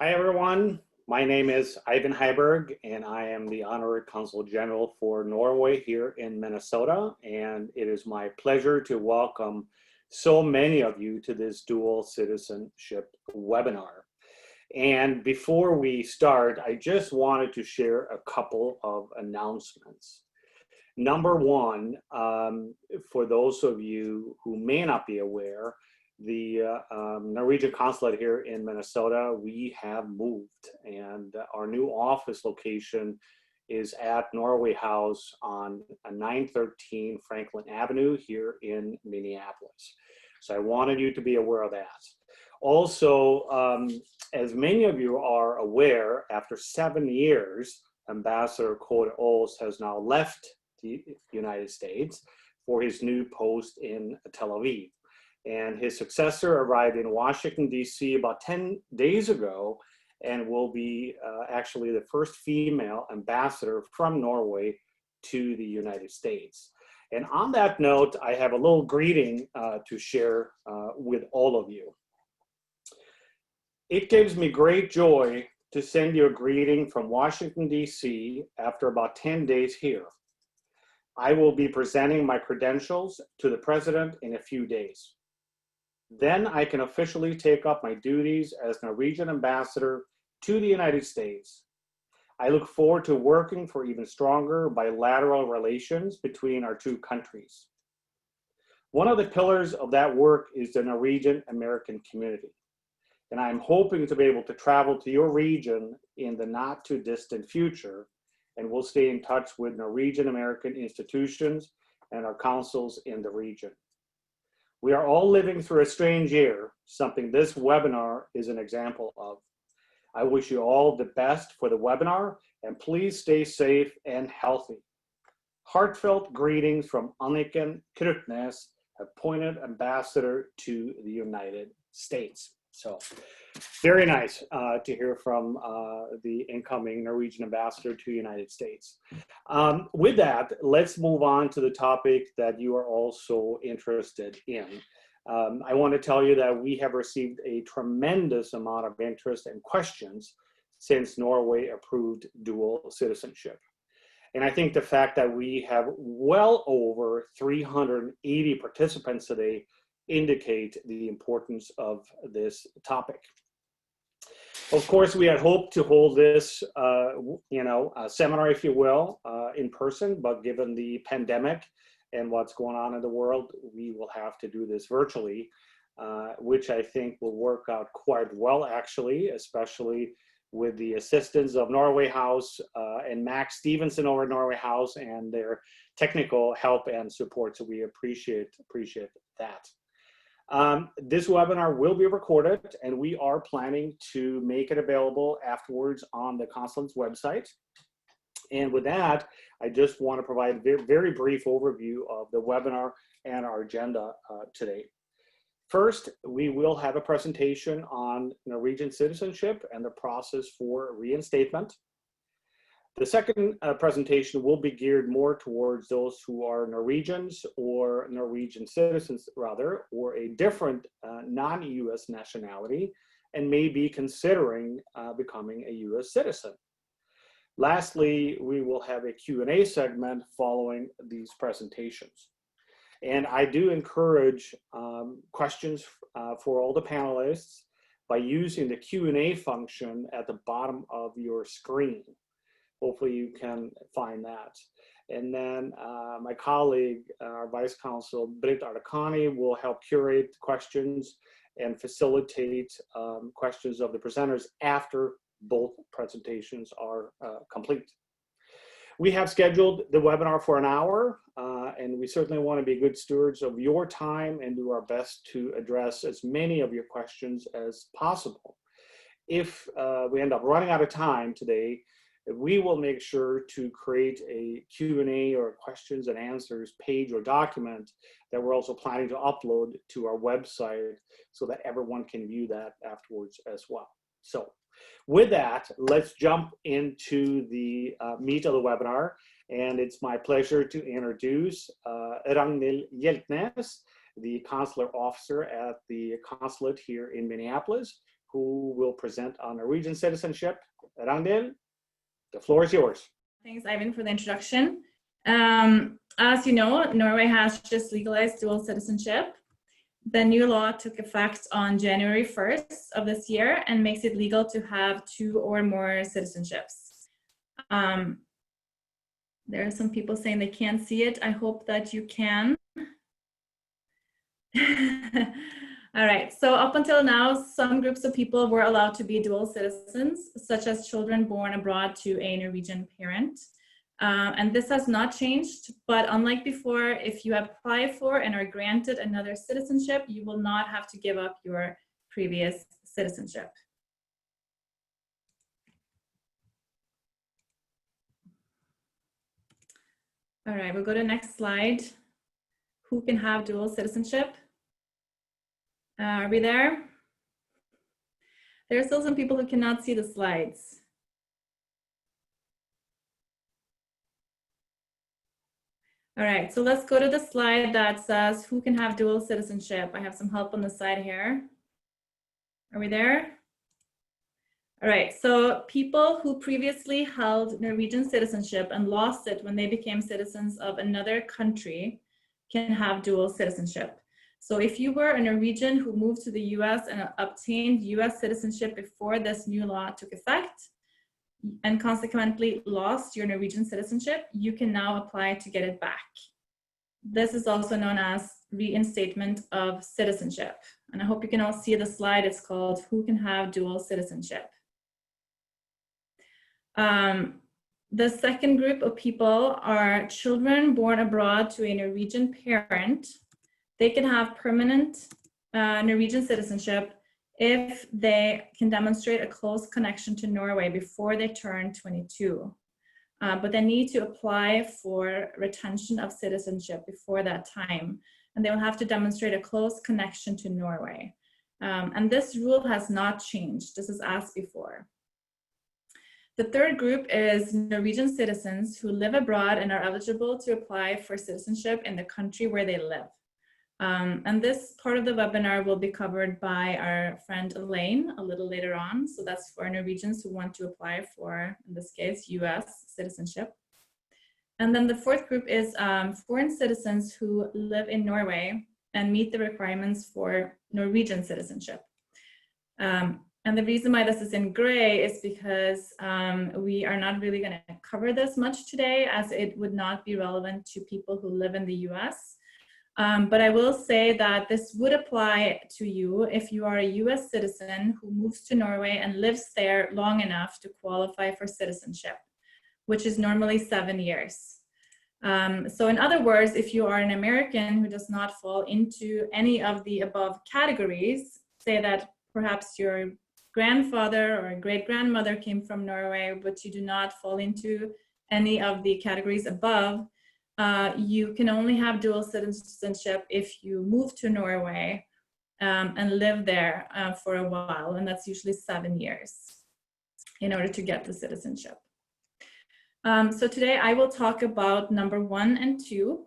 Hi everyone, my name is Eivind Heiberg and I am the Honorary Consul General for Norway here in Minnesota, and it is my pleasure to welcome so many of you to this dual citizenship webinar. And before we start, I just wanted to share a couple of announcements. Number one, for those of you who may not be aware, the Norwegian Consulate here in Minnesota, we have moved, and our new office location is at Norway House on 913 Franklin Avenue here in Minneapolis. So I wanted you to be aware of that. Also, as many of you are aware, after 7 years, Ambassador Consulate Oaths has now left the United States for his new post in Tel Aviv. And his successor arrived in Washington, D.C. about 10 days ago and will be actually the first female ambassador from Norway to the United States. And on that note, I have a little greeting to share with all of you. It gives me great joy to send you a greeting from Washington, D.C. after about 10 days here. I will be presenting my credentials to the President in a few days. Then I can officially take up my duties as Norwegian ambassador to the United States. I look forward to working for even stronger bilateral relations between our two countries. One of the pillars of that work is the Norwegian American community. And I'm hoping to be able to travel to your region in the not too distant future, and we'll stay in touch with Norwegian American institutions and our consuls in the region. We are all living through a strange year, something this webinar is an example of. I wish you all the best for the webinar, and please stay safe and healthy. Heartfelt greetings from Anniken Hjeltnes, appointed ambassador to the United States. So very nice to hear from the incoming Norwegian ambassador to the United States. With that, let's move on to the topic that you are also interested in. I want to tell you that we have received a tremendous amount of interest and questions since Norway approved dual citizenship. And I think the fact that we have well over 380 participants today indicate the importance of this topic. Of course, we had hoped to hold this, seminar, if you will, in person, but given the pandemic and what's going on in the world, we will have to do this virtually, which I think will work out quite well, actually, especially with the assistance of Norway House and Max Stevenson over at Norway House and their technical help and support. So we appreciate that. This webinar will be recorded, and we are planning to make it available afterwards on the consulate's website. And with that, I just want to provide a very, very brief overview of the webinar and our agenda today. First, we will have a presentation on Norwegian citizenship and the process for reinstatement. The second presentation will be geared more towards those who are Norwegians or Norwegian citizens, rather, or a different non-US nationality and may be considering becoming a US citizen. Lastly, we will have a Q&A segment following these presentations. And I do encourage questions for all the panelists by using the Q&A function at the bottom of your screen. Hopefully you can find that. And then my colleague, our Vice Consul, Britt Ardakani, will help curate questions and facilitate questions of the presenters after both presentations are complete. We have scheduled the webinar for an hour, and we certainly want to be good stewards of your time and do our best to address as many of your questions as possible. If we end up running out of time today, we will make sure to create a Q&A or questions and answers page or document that we're also planning to upload to our website so that everyone can view that afterwards as well. So with that, let's jump into the meat of the webinar. And it's my pleasure to introduce Ragnhild Hjeltnes, the consular officer at the consulate here in Minneapolis, who will present on Norwegian citizenship. Ragnhild, the floor is yours. Thanks, Eivind, for the introduction. As you know, Norway has just legalized dual citizenship. The new law took effect on January 1st of this year and makes it legal to have 2 or more citizenships. There are some people saying they can't see it. I hope that you can. All right, so up until now, some groups of people were allowed to be dual citizens, such as children born abroad to a Norwegian parent. And this has not changed, but unlike before, if you apply for and are granted another citizenship, you will not have to give up your previous citizenship. All right, we'll go to the next slide. Who can have dual citizenship? Are we there? There are still some people who cannot see the slides. All right, so let's go to the slide that says who can have dual citizenship. I have some help on the side here. Are we there? All right, so people who previously held Norwegian citizenship and lost it when they became citizens of another country can have dual citizenship. So if you were a Norwegian who moved to the US and obtained US citizenship before this new law took effect, and consequently lost your Norwegian citizenship, you can now apply to get it back. This is also known as reinstatement of citizenship. And I hope you can all see the slide. It's called Who Can Have Dual Citizenship? The second group of people are children born abroad to a Norwegian parent. They can have permanent Norwegian citizenship if they can demonstrate a close connection to Norway before they turn 22. But they need to apply for retention of citizenship before that time. And they will have to demonstrate a close connection to Norway. And this rule has not changed. This is as before. The third group is Norwegian citizens who live abroad and are eligible to apply for citizenship in the country where they live. And this part of the webinar will be covered by our friend Elaine a little later on. So that's for Norwegians who want to apply for, in this case, US citizenship. And then the fourth group is foreign citizens who live in Norway and meet the requirements for Norwegian citizenship. And the reason why this is in gray is because we are not really going to cover this much today, as it would not be relevant to people who live in the US. But I will say that this would apply to you if you are a US citizen who moves to Norway and lives there long enough to qualify for citizenship, which is normally 7 years. So in other words, if you are an American who does not fall into any of the above categories, say that perhaps your grandfather or great-grandmother came from Norway, but you do not fall into any of the categories above, you can only have dual citizenship if you move to Norway and live there for a while, and that's usually 7 years in order to get the citizenship. So today I will talk about number 1 and 2,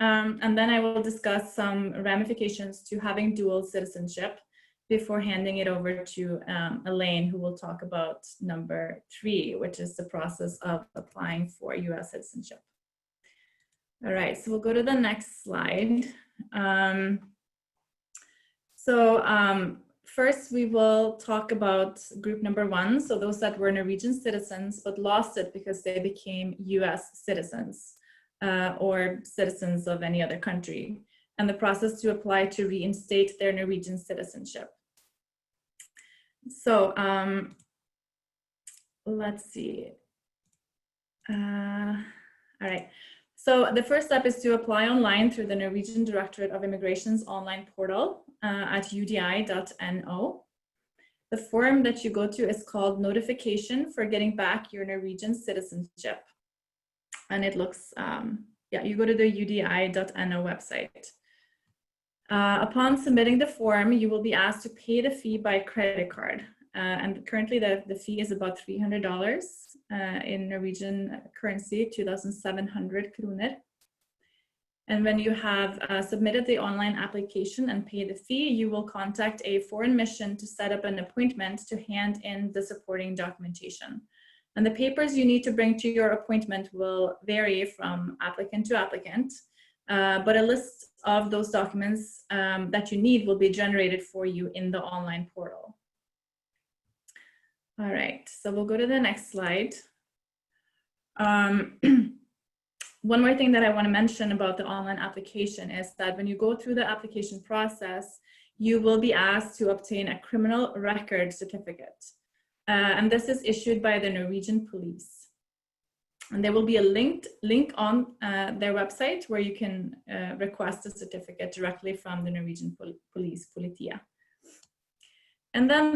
and then I will discuss some ramifications to having dual citizenship before handing it over to Elaine, who will talk about number 3, which is the process of applying for US citizenship. All right, so we'll go to the next slide. First we will talk about group number 1, so those that were Norwegian citizens but lost it because they became US citizens or citizens of any other country, and the process to apply to reinstate their Norwegian citizenship. So let's see. All right. So the first step is to apply online through the Norwegian Directorate of Immigration's online portal at udi.no. The form that you go to is called Notification for Getting Back Your Norwegian Citizenship. And it looks, yeah, you go to the udi.no website. Upon submitting the form, you will be asked to pay the fee by credit card. And currently the fee is about $300 in Norwegian currency, 2,700 kroner. And when you have submitted the online application and paid the fee, you will contact a foreign mission to set up an appointment to hand in the supporting documentation. And the papers you need to bring to your appointment will vary from applicant to applicant, but a list of those documents that you need will be generated for you in the online portal. All right, so we'll go to the next slide. One more thing that I want to mention about the online application is that when you go through the application process, you will be asked to obtain a criminal record certificate. And this is issued by the Norwegian police. And there will be a link on their website where you can request a certificate directly from the Norwegian police, Politiet. And then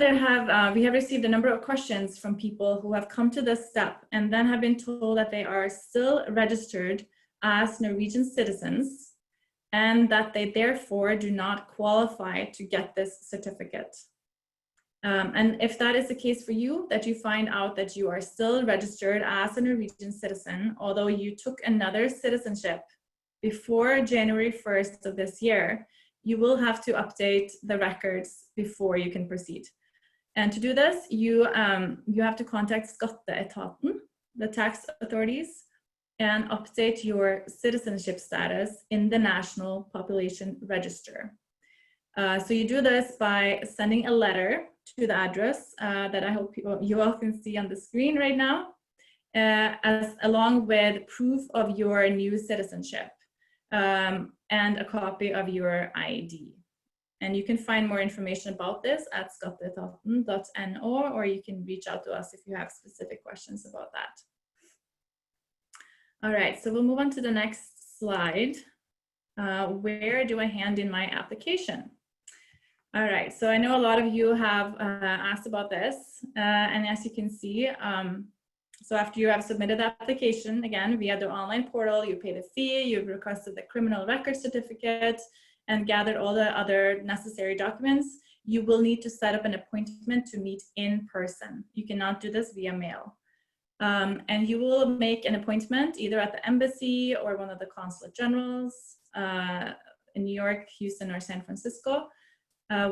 we have received a number of questions from people who have come to this step and then have been told that they are still registered as Norwegian citizens and that they therefore do not qualify to get this certificate. And if that is the case for you, that you find out that you are still registered as a Norwegian citizen, although you took another citizenship before January 1st of this year, you will have to update the records before you can proceed. And to do this, you have to contact Skatteetaten, the tax authorities, and update your citizenship status in the National Population Register. So you do this by sending a letter to the address that I hope you all can see on the screen right now, along with proof of your new citizenship. And a copy of your ID. And you can find more information about this at skatteetaten.no, or you can reach out to us if you have specific questions about that. All right, so we'll move on to the next slide. Where do I hand in my application? All right, so I know a lot of you have asked about this, and as you can see, so after you have submitted the application, again, via the online portal, you pay the fee, you've requested the criminal record certificate, and gathered all the other necessary documents, you will need to set up an appointment to meet in person. You cannot do this via mail. And you will make an appointment either at the embassy or one of the Consulate Generals in New York, Houston, or San Francisco,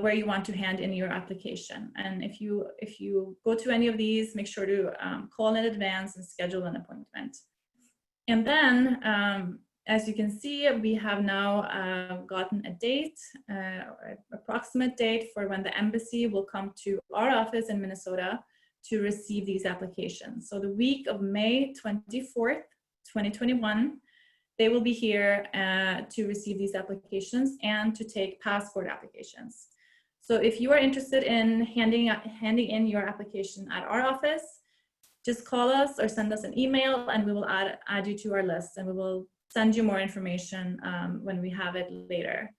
where you want to hand in your application. And if you go to any of these, make sure to call in advance and schedule an appointment. And then, as you can see, we have now gotten a date, or approximate date for when the embassy will come to our office in Minnesota to receive these applications. So the week of May 24th, 2021, they will be here to receive these applications and to take passport applications. So if you are interested in handing in your application at our office, just call us or send us an email and we will add you to our list, and we will send you more information when we have it later.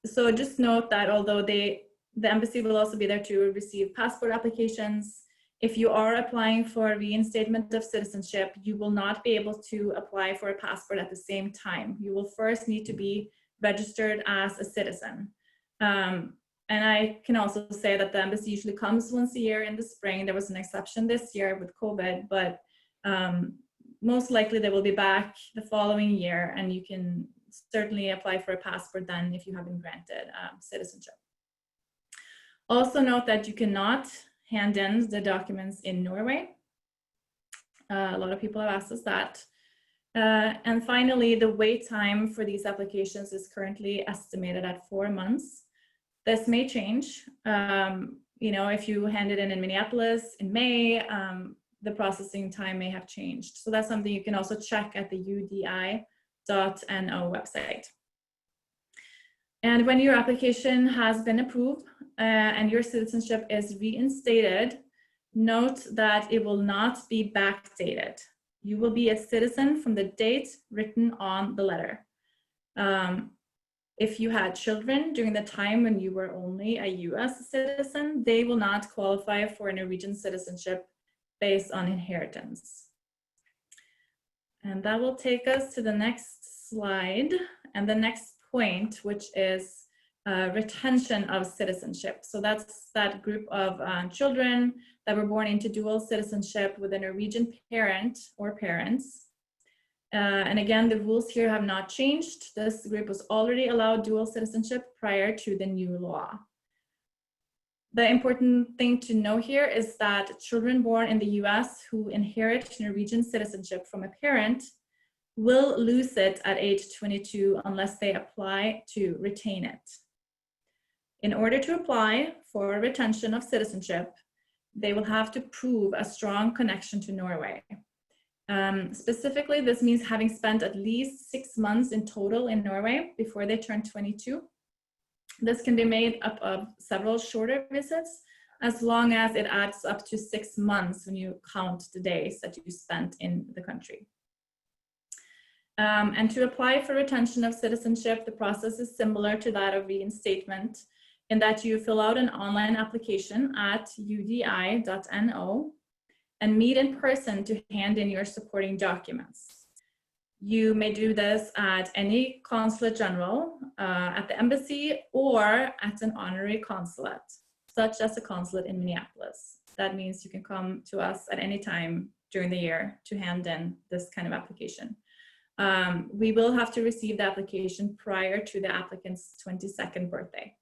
So just note that although the embassy will also be there to receive passport applications, if you are applying for reinstatement of citizenship, you will not be able to apply for a passport at the same time. You will first need to be registered as a citizen. And I can also say that the embassy usually comes once a year in the spring. There was an exception this year with COVID, but most likely they will be back the following year, and you can certainly apply for a passport then if you have been granted citizenship. Also note that you cannot hand in the documents in Norway. A lot of people have asked us that. And finally, the wait time for these applications is currently estimated at 4 months. This may change. If you hand it in Minneapolis in May, the processing time may have changed. So that's something you can also check at the udi.no website. And when your application has been approved and your citizenship is reinstated, note that it will not be backdated. You will be a citizen from the date written on the letter. If you had children during the time when you were only a US citizen, they will not qualify for a Norwegian citizenship based on inheritance. And that will take us to the next slide and the next point, which is retention of citizenship. So that's that group of children that were born into dual citizenship with a Norwegian parent or parents. And again, the rules here have not changed. This group was already allowed dual citizenship prior to the new law. The important thing to know here is that children born in the US who inherit Norwegian citizenship from a parent will lose it at age 22 unless they apply to retain it. In order to apply for retention of citizenship, they will have to prove a strong connection to Norway. Specifically, this means having spent at least 6 months in total in Norway before they turn 22. This can be made up of several shorter visits, as long as it adds up to 6 months when you count the days that you spent in the country. And to apply for retention of citizenship, the process is similar to that of reinstatement in that you fill out an online application at udi.no and meet in person to hand in your supporting documents. You may do this at any Consulate General, at the embassy, or at an honorary consulate, such as a consulate in Minneapolis. That means you can come to us at any time during the year to hand in this kind of application. We will have to receive the application prior to the applicant's 22nd birthday.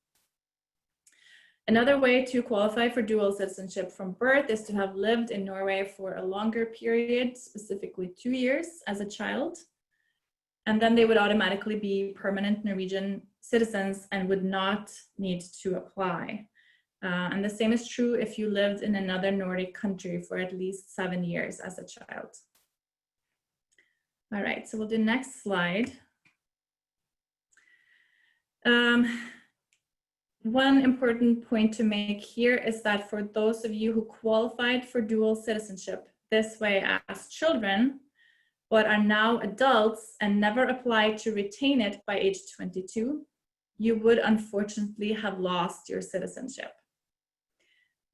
Another way to qualify for dual citizenship from birth is to have lived in Norway for a longer period, specifically 2 years as a child. And then they would automatically be permanent Norwegian citizens and would not need to apply. And the same is true if you lived in another Nordic country for at least 7 years as a child. All right, so we'll do next slide. One important point to make here is that for those of you who qualified for dual citizenship this way as children, but are now adults and never applied to retain it by age 22, you would unfortunately have lost your citizenship.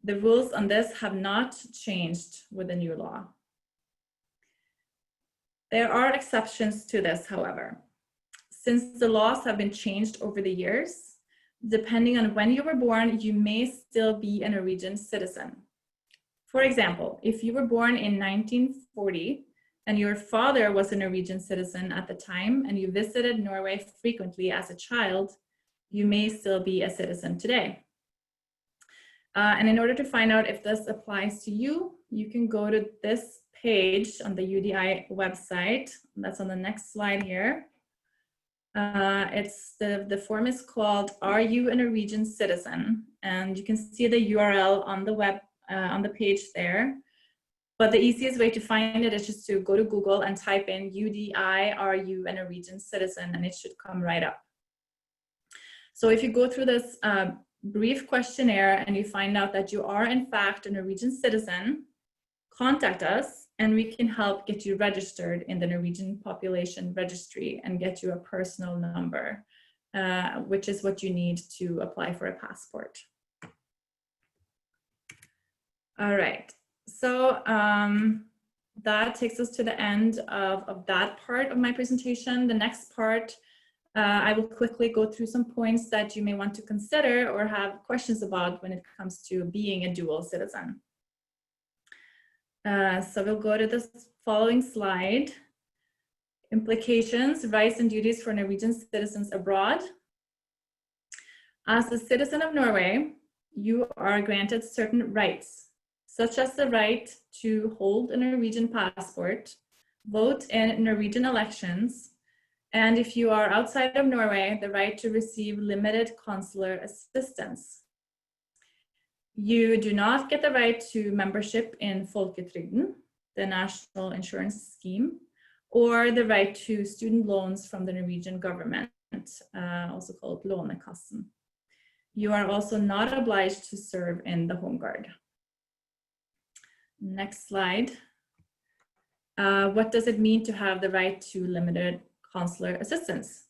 The rules on this have not changed with the new law. There are exceptions to this, however. Since the laws have been changed over the years, depending on when you were born, you may still be a Norwegian citizen. For example, if you were born in 1940 and your father was a Norwegian citizen at the time and you visited Norway frequently as a child, you may still be a citizen today. And in order to find out if this applies to you, you can go to this page on the UDI website. That's on the next slide here. The form is called "Are You a Norwegian Citizen?" And you can see the URL on the web on the page there. But the easiest way to find it is just to go to Google and type in UDI, "Are you a Norwegian citizen?" and it should come right up. So if you go through this brief questionnaire and you find out that you are in fact a Norwegian citizen, contact us and we can help get you registered in the Norwegian Population Registry and get you a personal number, which is what you need to apply for a passport. All right, so that takes us to the end of that part of my presentation. The next part, I will quickly go through some points that you may want to consider or have questions about when it comes to being a dual citizen. So we'll go to the following slide. Implications, rights and duties for Norwegian citizens abroad. As a citizen of Norway, you are granted certain rights, such as the right to hold a Norwegian passport, vote in Norwegian elections, and if you are outside of Norway, the right to receive limited consular assistance. You do not get the right to membership in Folketrygden, the national insurance scheme, or the right to student loans from the Norwegian government, also called Lånekassen. You are also not obliged to serve in the Home Guard. Next slide. What does it mean to have the right to limited consular assistance?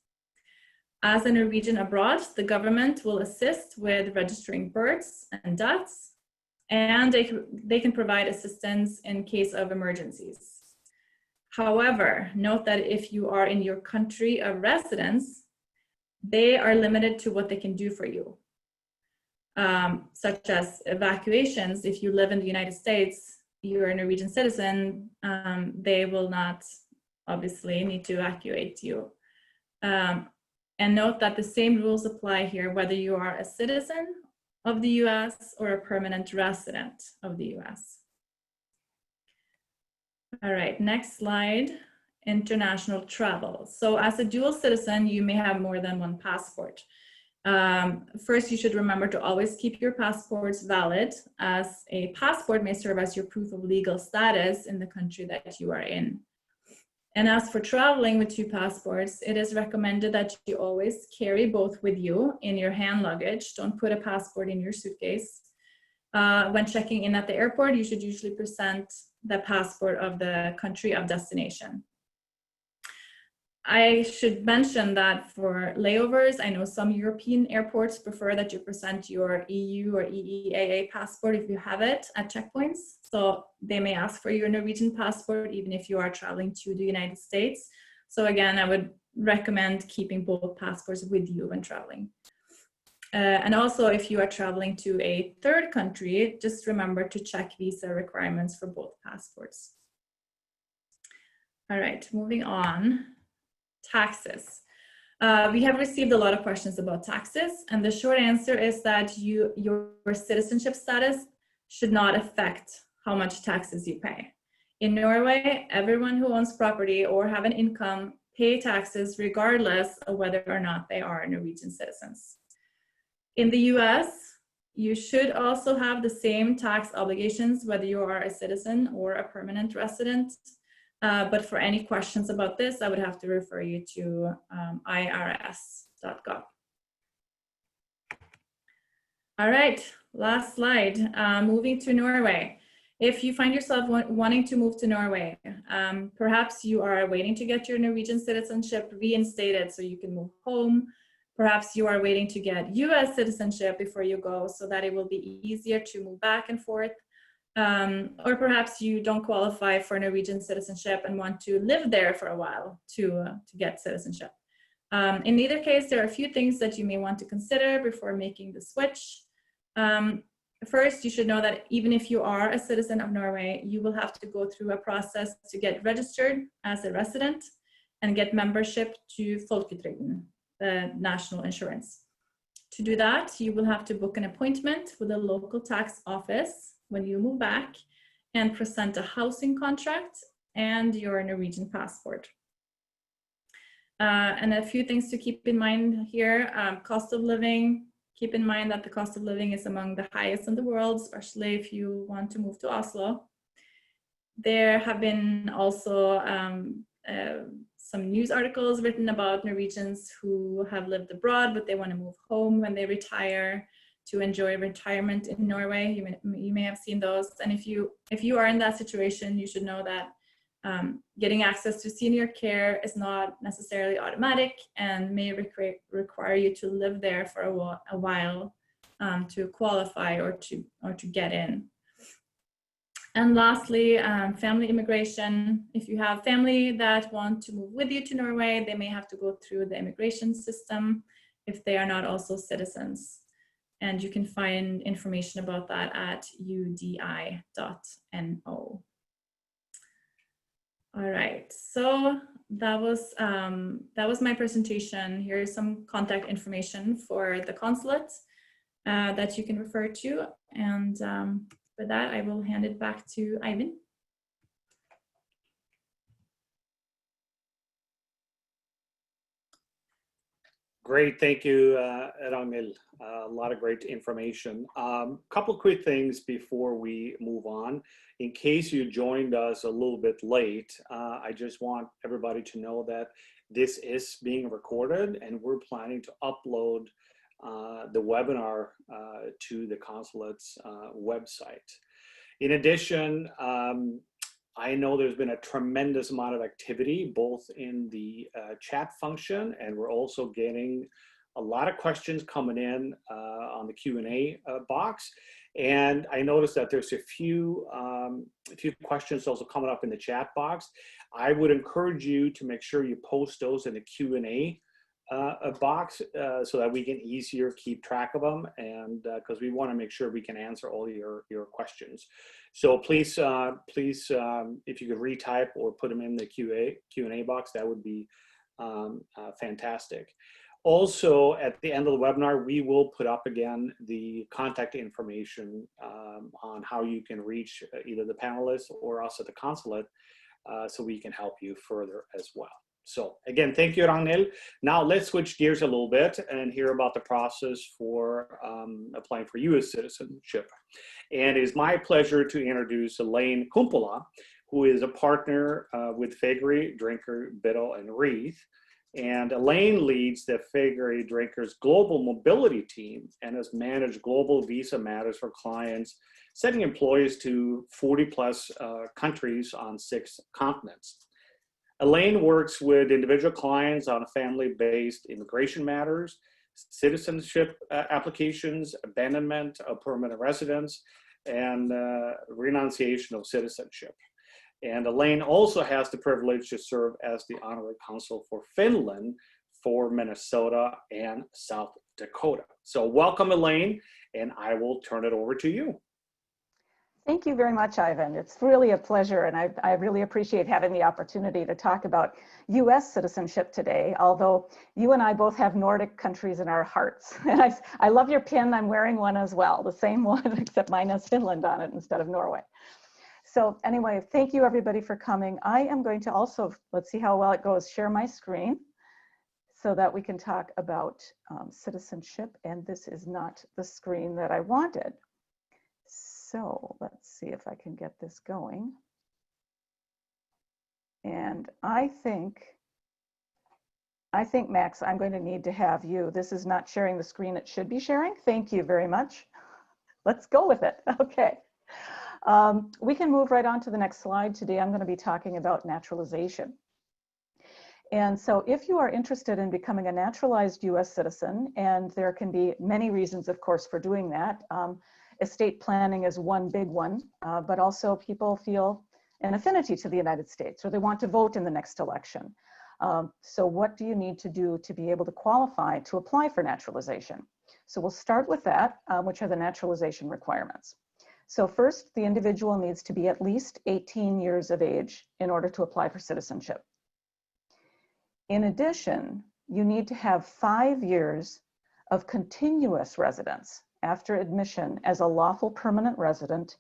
As a Norwegian abroad, the government will assist with registering births and deaths, and they can provide assistance in case of emergencies. However, note that if you are in your country of residence, they are limited to what they can do for you, such as evacuations. If you live in the United States, you're a Norwegian citizen, they will not obviously need to evacuate you. And note that the same rules apply here, whether you are a citizen of the US or a permanent resident of the US. All right, next slide, international travel. So as a dual citizen, you may have more than one passport. First, you should remember to always keep your passports valid, as a passport may serve as your proof of legal status in the country that you are in. And as for traveling with two passports, it is recommended that you always carry both with you in your hand luggage. Don't put a passport in your suitcase. When checking in at the airport, you should usually present the passport of the country of destination. I should mention that for layovers, I know some European airports prefer that you present your EU or EEAA passport if you have it at checkpoints. So they may ask for your Norwegian passport even if you are traveling to the United States. So again, I would recommend keeping both passports with you when traveling. And also, if you are traveling to a third country, just remember to check visa requirements for both passports. All right, moving on. Taxes. We have received a lot of questions about taxes, and the short answer is that your citizenship status should not affect how much taxes you pay. In Norway, everyone who owns property or have an income pay taxes regardless of whether or not they are Norwegian citizens. In the US, you should also have the same tax obligations whether you are a citizen or a permanent resident. But for any questions about this, I would have to refer you to irs.gov. All right, last slide. Moving to Norway. If you find yourself wanting to move to Norway, perhaps you are waiting to get your Norwegian citizenship reinstated so you can move home. Perhaps you are waiting to get US citizenship before you go so that it will be easier to move back and forth. Or perhaps you don't qualify for Norwegian citizenship and want to live there for a while to get citizenship. In either case, there are a few things that you may want to consider before making the switch. First, you should know that even if you are a citizen of Norway, you will have to go through a process to get registered as a resident and get membership to Folketrygden, the national insurance. To do that, you will have to book an appointment with a local tax office when you move back and present a housing contract and your Norwegian passport. And a few things to keep in mind here, cost of living. Keep in mind that the cost of living is among the highest in the world, especially if you want to move to Oslo. There have been also some news articles written about Norwegians who have lived abroad, but they want to move home when they retire to enjoy retirement in Norway. You may have seen those. And if you are in that situation, you should know that getting access to senior care is not necessarily automatic and may require you to live there for a while to qualify or to get in. And lastly, family immigration. If you have family that want to move with you to Norway, they may have to go through the immigration system if they are not also citizens. And you can find information about that at udi.no. All right, so that was my presentation. Here's some contact information for the consulate that you can refer to. And with that, I will hand it back to Eivind. Great, thank you, Ragnhild. A lot of great information. Couple quick things before we move on. In case you joined us a little bit late, I just want everybody to know that this is being recorded and we're planning to upload the webinar to the consulate's website. In addition, I know there's been a tremendous amount of activity both in the chat function, and we're also getting a lot of questions coming in on the Q&A box. And I noticed that there's a few questions also coming up in the chat box. I would encourage you to make sure you post those in the Q&A a box so that we can easier keep track of them, and because we want to make sure we can answer all your questions. So please, if you could retype or put them in the Q&A box, that would be fantastic. Also, at the end of the webinar, we will put up again the contact information on how you can reach either the panelists or us at the consulate, so we can help you further as well. So again, thank you, Ragnhild. Now let's switch gears a little bit and hear about the process for applying for U.S. citizenship. And it is my pleasure to introduce Elaine Kumpula, who is a partner with Faegre, Drinker, Biddle, and Realth. And Elaine leads the Faegre Drinkers Global Mobility Team and has managed global visa matters for clients, sending employees to 40+ countries on 6 continents. Elaine works with individual clients on family-based immigration matters, citizenship applications, abandonment of permanent residence, and renunciation of citizenship. And Elaine also has the privilege to serve as the honorary consul for Finland, for Minnesota, and South Dakota. So welcome, Elaine, and I will turn it over to you. Thank you very much, Eivind. It's really a pleasure, and I really appreciate having the opportunity to talk about U.S. citizenship today, although you and I both have Nordic countries in our hearts. And I love your pin. I'm wearing one as well, the same one, except mine has Finland on it instead of Norway. So anyway, thank you everybody for coming. I am going to also, let's see how well it goes, share my screen so that we can talk about citizenship. And this is not the screen that I wanted. So let's see if I can get this going. And I think, Max, I'm going to need to have you. This is not sharing the screen it should be sharing. Thank you very much. Let's go with it. Okay. We can move right on to the next slide. Today I'm going to be talking about naturalization. And so if you are interested in becoming a naturalized US citizen, and there can be many reasons, of course, for doing that. Estate planning is one big one, but also people feel an affinity to the United States, or they want to vote in the next election. So what do you need to do to be able to qualify to apply for naturalization? So we'll start with that, which are the naturalization requirements. So first, the individual needs to be at least 18 years of age in order to apply for citizenship. In addition, you need to have 5 years of continuous residence after admission as a lawful permanent resident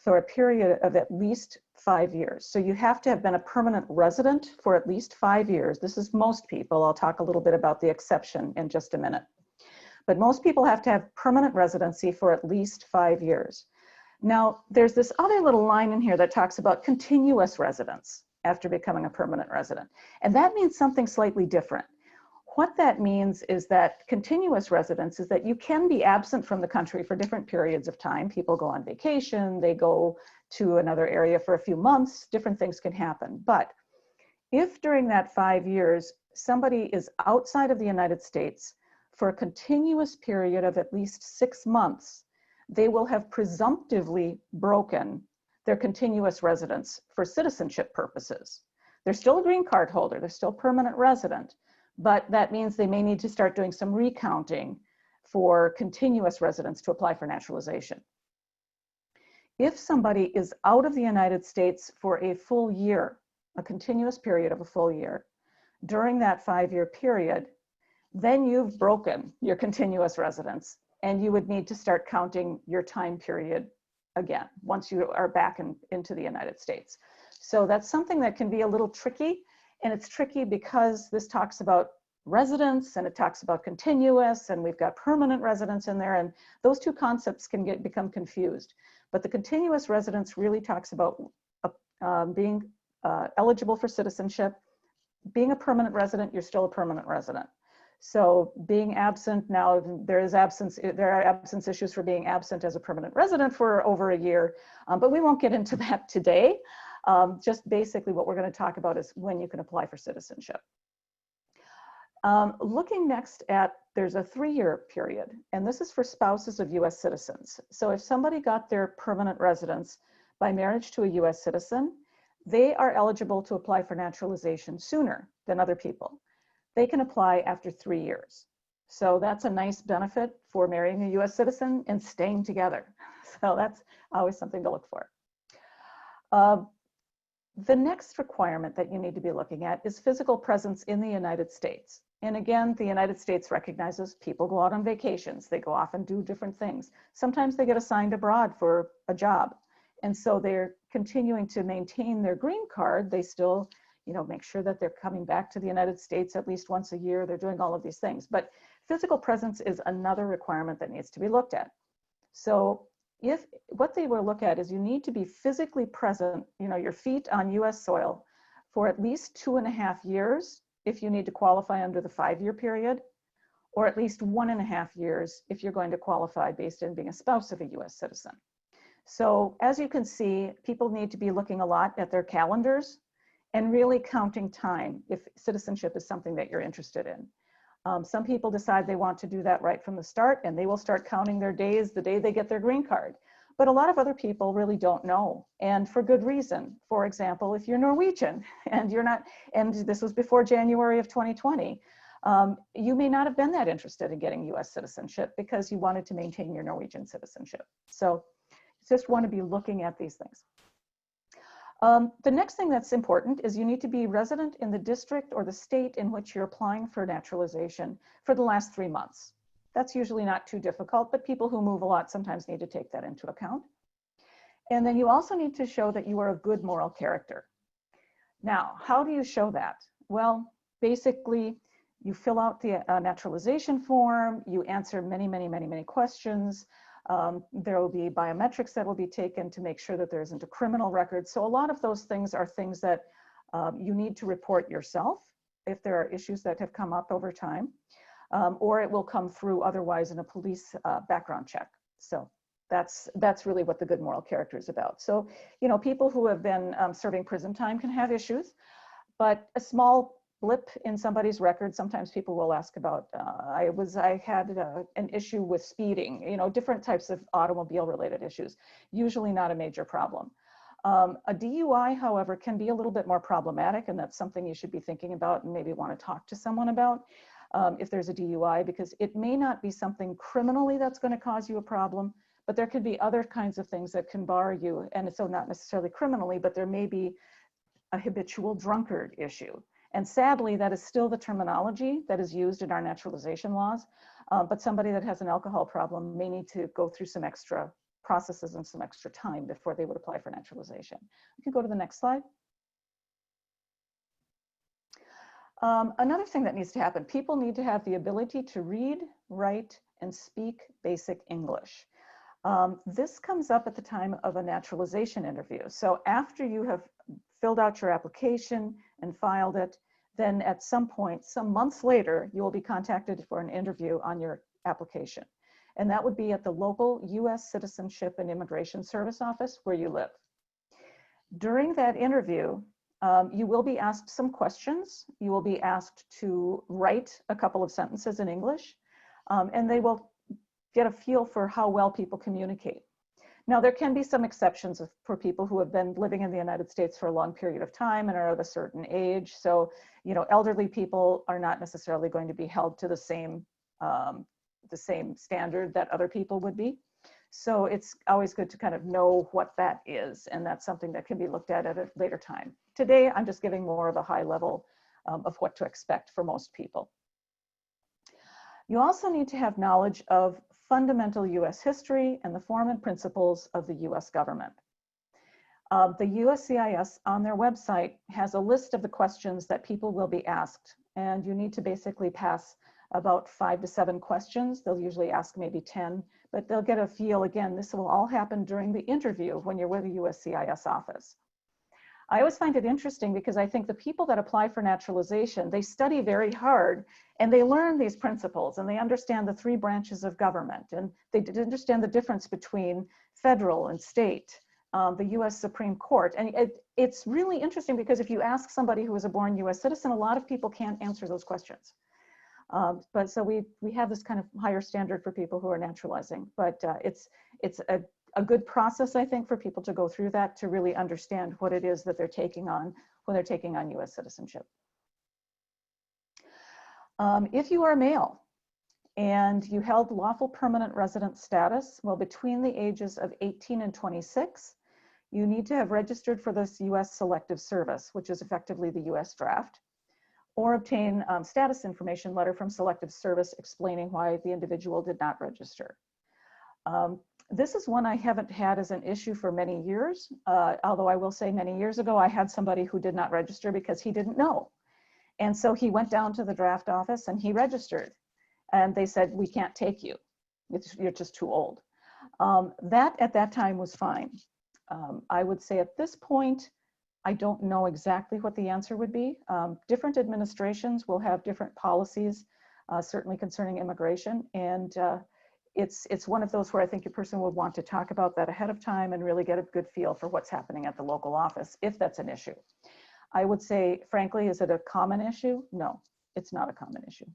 for a period of at least 5 years. So you have to have been a permanent resident for at least 5 years. This is most people. I'll talk a little bit about the exception in just a minute. But most people have to have permanent residency for at least 5 years. Now, there's this other little line in here that talks about continuous residence after becoming a permanent resident. And that means something slightly different. What that means is that continuous residence is that you can be absent from the country for different periods of time. People go on vacation, they go to another area for a few months, different things can happen. But if during that 5 years, somebody is outside of the United States for a continuous period of at least 6 months, they will have presumptively broken their continuous residence for citizenship purposes. They're still a green card holder, they're still permanent resident, but that means they may need to start doing some recounting for continuous residence to apply for naturalization. If somebody is out of the United States for a full year, a continuous period of a full year, during that 5-year period, then you've broken your continuous residence and you would need to start counting your time period again, once you are back into the United States. So that's something that can be a little tricky, and it's tricky because this talks about residence and it talks about continuous, and we've got permanent residence in there, and those two concepts can become confused. But the continuous residence really talks about being eligible for citizenship. Being a permanent resident, you're still a permanent resident. So being absent, now there are absence issues for being absent as a permanent resident for over a year, but we won't get into that today. Just basically what we're going to talk about is when you can apply for citizenship. Looking next at, there's a 3-year period, and this is for spouses of US citizens. So if somebody got their permanent residence by marriage to a US citizen, they are eligible to apply for naturalization sooner than other people. they can apply after 3 years. So that's a nice benefit for marrying a US citizen and staying together. So that's always something to look for. The next requirement that you need to be looking at is physical presence in the United States. And again, the United States recognizes people go out on vacations, they go off and do different things. Sometimes they get assigned abroad for a job. And so they're continuing to maintain their green card. They still, make sure that they're coming back to the United States at least once a year. They're doing all of these things. But physical presence is another requirement that needs to be looked at. So what they will look at is you need to be physically present, your feet on US soil for at least 2.5 years if you need to qualify under the 5-year period, or at least 1.5 years if you're going to qualify based on being a spouse of a US citizen. So as you can see, people need to be looking a lot at their calendars and really counting time if citizenship is something that you're interested in. Some people decide they want to do that right from the start, and they will start counting their days the day they get their green card. But a lot of other people really don't know, and for good reason. For example, if you're Norwegian and you're not, and this was before January of 2020, you may not have been that interested in getting US citizenship because you wanted to maintain your Norwegian citizenship. So just want to be looking at these things. The next thing that's important is you need to be resident in the district or the state in which you're applying for naturalization for the last 3 months. That's usually not too difficult, but people who move a lot sometimes need to take that into account. And then you also need to show that you are a good moral character. Now, how do you show that? Well, basically, you fill out the naturalization form, you answer many questions. There will be biometrics that will be taken to make sure that there isn't a criminal record. So a lot of those things are things that you need to report yourself if there are issues that have come up over time, or it will come through otherwise in a police background check. So that's really what the good moral character is about. So, people who have been serving prison time can have issues, but a small blip in somebody's record, sometimes people will ask about, I had an issue with speeding, different types of automobile related issues, usually not a major problem. A DUI, however, can be a little bit more problematic, and that's something you should be thinking about and maybe want to talk to someone about if there's a DUI, because it may not be something criminally that's going to cause you a problem, but there could be other kinds of things that can bar you, and so not necessarily criminally, but there may be a habitual drunkard issue. And sadly, that is still the terminology that is used in our naturalization laws. But somebody that has an alcohol problem may need to go through some extra processes and some extra time before they would apply for naturalization. We can go to the next slide. Another thing that needs to happen, people need to have the ability to read, write, and speak basic English. This comes up at the time of a naturalization interview. So after you have filled out your application and filed it, then at some point, some months later, you will be contacted for an interview on your application. And that would be at the local US Citizenship and Immigration Service office where you live. During that interview, you will be asked some questions. You will be asked to write a couple of sentences in English, and they will get a feel for how well people communicate. Now, there can be some exceptions for people who have been living in the United States for a long period of time and are of a certain age. So, elderly people are not necessarily going to be held to the same standard that other people would be. So it's always good to kind of know what that is, and that's something that can be looked at a later time. Today, I'm just giving more of a high level of what to expect for most people. You also need to have knowledge of fundamental US history and the form and principles of the US government. The USCIS on their website has a list of the questions that people will be asked, and you need to basically pass about 5 to 7 questions. They'll usually ask maybe 10, but they'll get a feel. Again, this will all happen during the interview when you're with a USCIS office. I always find it interesting because I think the people that apply for naturalization, they study very hard and they learn these principles and they understand the 3 branches of government, and they understand the difference between federal and state, the US Supreme Court. And it's really interesting because if you ask somebody who is a born US citizen, a lot of people can't answer those questions. But so we have this kind of higher standard for people who are naturalizing, but it's a good process, I think, for people to go through that to really understand what it is that they're taking on when they're taking on US citizenship. If you are a male and you held lawful permanent resident status, well, between the ages of 18 and 26, you need to have registered for this US Selective Service, which is effectively the US draft, or obtain status information letter from Selective Service explaining why the individual did not register. This is one I haven't had as an issue for many years, although I will say many years ago, I had somebody who did not register because he didn't know. And so he went down to the draft office and he registered. And they said, we can't take you. You're just too old. That at that time was fine. I would say at this point, I don't know exactly what the answer would be. Different administrations will have different policies, certainly concerning immigration. And it's one of those where I think a person would want to talk about that ahead of time and really get a good feel for what's happening at the local office, if that's an issue. I would say, frankly, is it a common issue? No, it's not a common issue.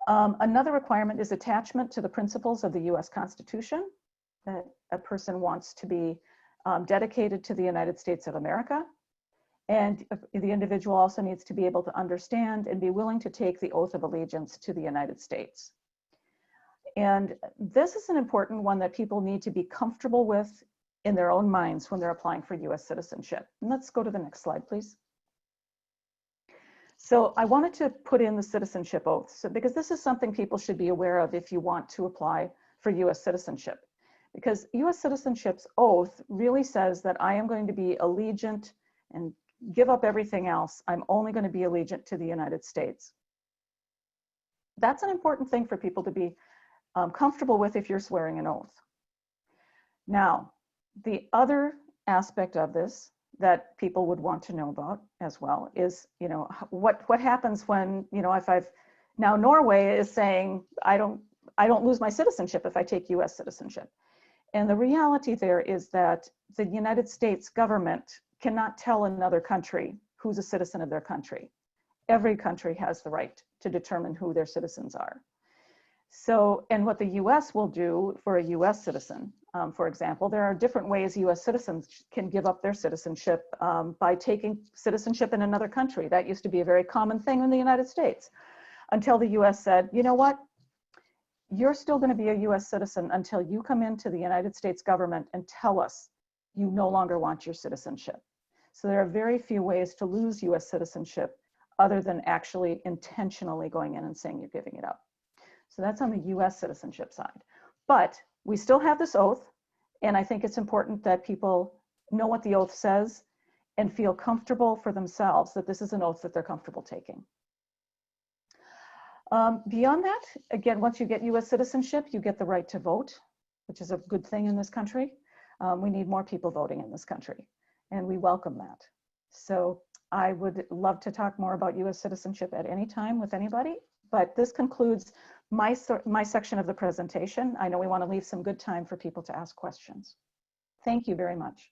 Another requirement is attachment to the principles of the US Constitution, that a person wants to be dedicated to the United States of America. And the individual also needs to be able to understand and be willing to take the oath of allegiance to the United States. And this is an important one that people need to be comfortable with in their own minds when they're applying for US citizenship. And let's go to the next slide, please. So I wanted to put in the citizenship oaths because this is something people should be aware of if you want to apply for US citizenship. Because US citizenship's oath really says that I am going to be allegiant and give up everything else. I'm only going to be allegiant to the United States. That's an important thing for people to be comfortable with if you're swearing an oath. Now, the other aspect of this that people would want to know about as well is, you know, what happens when, you know, now Norway is saying, I don't lose my citizenship if I take US citizenship. And the reality there is that the United States government cannot tell another country who's a citizen of their country. Every country has the right to determine who their citizens are. So, and what the US will do for a US citizen, for example, there are different ways US citizens can give up their citizenship by taking citizenship in another country. That used to be a very common thing in the United States until the US said, you know what? You're still going to be a US citizen until you come into the United States government and tell us you no longer want your citizenship. So there are very few ways to lose US citizenship other than actually intentionally going in and saying you're giving it up. So that's on the US citizenship side. But we still have this oath, and I think it's important that people know what the oath says and feel comfortable for themselves that this is an oath that they're comfortable taking. Beyond that, again, once you get US citizenship, you get the right to vote, which is a good thing in this country. We need more people voting in this country, and we welcome that. So I would love to talk more about US citizenship at any time with anybody, but this concludes my section of the presentation. I know we want to leave some good time for people to ask questions. Thank you very much.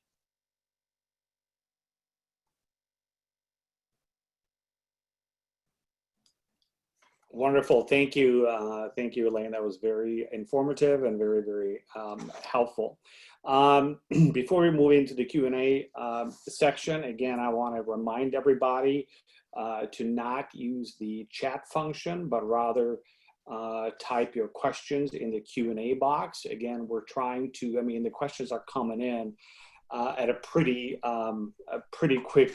Wonderful. Thank you, Elaine. That was very informative and very, very helpful. Before we move into the Q&A section, again, I want to remind everybody to not use the chat function, but rather type your questions in the Q&A box. Again, we're trying to, I mean, the questions are coming in at a pretty quick